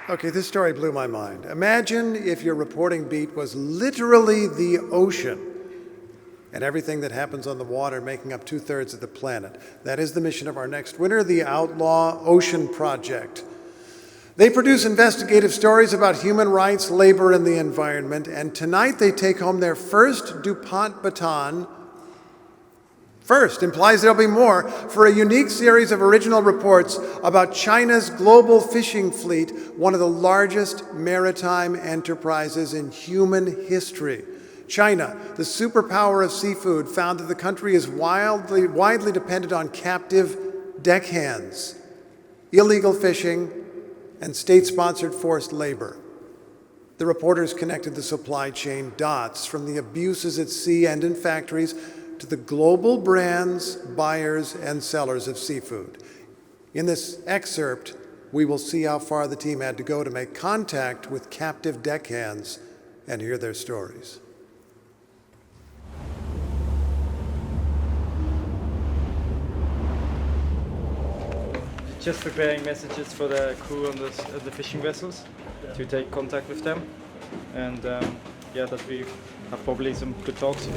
Okay, this story blew my mind. Imagine if your reporting beat was literally the ocean and everything that happens on the water making up 2/3 of the planet. That is the mission of our next winner, the Outlaw Ocean Project. They produce investigative stories about human rights, labor, and the environment, and tonight they take home their first DuPont baton. First implies there'll be more, for a unique series of original reports about China's global fishing fleet, one of the largest maritime enterprises in human history. China, the superpower of seafood, found that the country is widely dependent on captive deckhands, illegal fishing, and state-sponsored forced labor. The reporters connected the supply chain dots from the abuses at sea and in factories to the global brands, buyers, and sellers of seafood. In this excerpt, we will see how far the team had to go to make contact with captive deckhands and hear their stories. Just preparing messages for the crew on the fishing vessels to take contact with them, and yeah, that we have probably some good talks.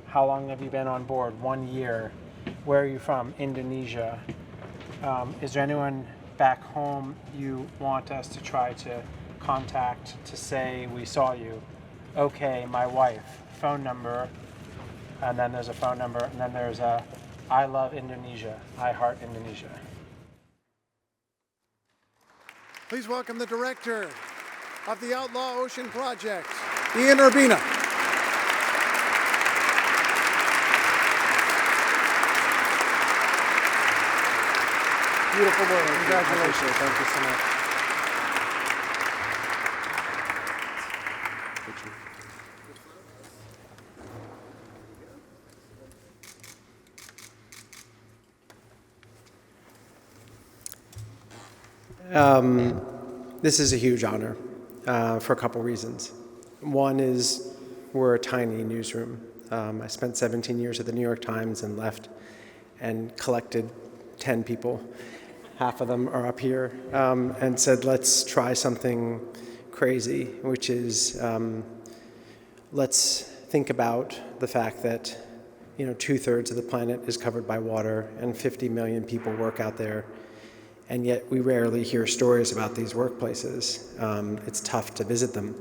How long have you been on board? 1 year. Where are you from? Indonesia. Is there anyone back home you want us to try to contact to say we saw you? Okay, my wife. Phone number. And then there's a phone number. And then there's a I love Indonesia. I heart Indonesia. Please welcome the director of the Outlaw Ocean Project, Ian Urbina. Beautiful work. Congratulations. Thank you so much. This is a huge honor for a couple reasons. One is we're a tiny newsroom. I spent 17 years at the New York Times and left and collected 10 people. Half of them are up here, and said, let's try something crazy, which is let's think about the fact that 2/3 of the planet is covered by water and 50 million people work out there. And yet we rarely hear stories about these workplaces. It's tough to visit them.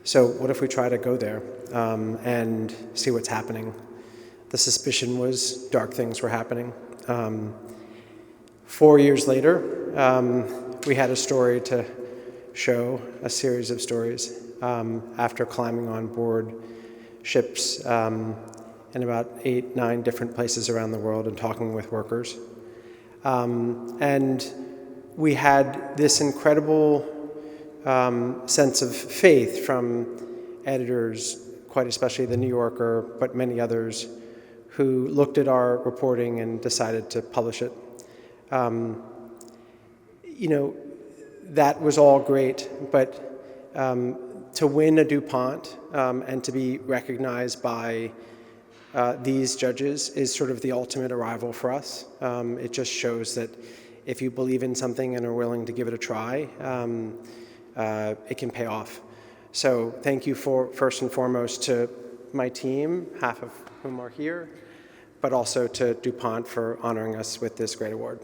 So what if we try to go there and see what's happening? The suspicion was dark things were happening. 4 years later, we had a story to show, a series of stories, after climbing on board ships in about 8-9 different places around the world and talking with workers. And we had this incredible sense of faith from editors, quite especially The New Yorker, but many others, who looked at our reporting and decided to publish it. That was all great, but to win a DuPont and to be recognized by these judges is sort of the ultimate arrival for us. It just shows that if you believe in something and are willing to give it a try, it can pay off. So thank you first and foremost to my team, half of whom are here, but also to DuPont for honoring us with this great award.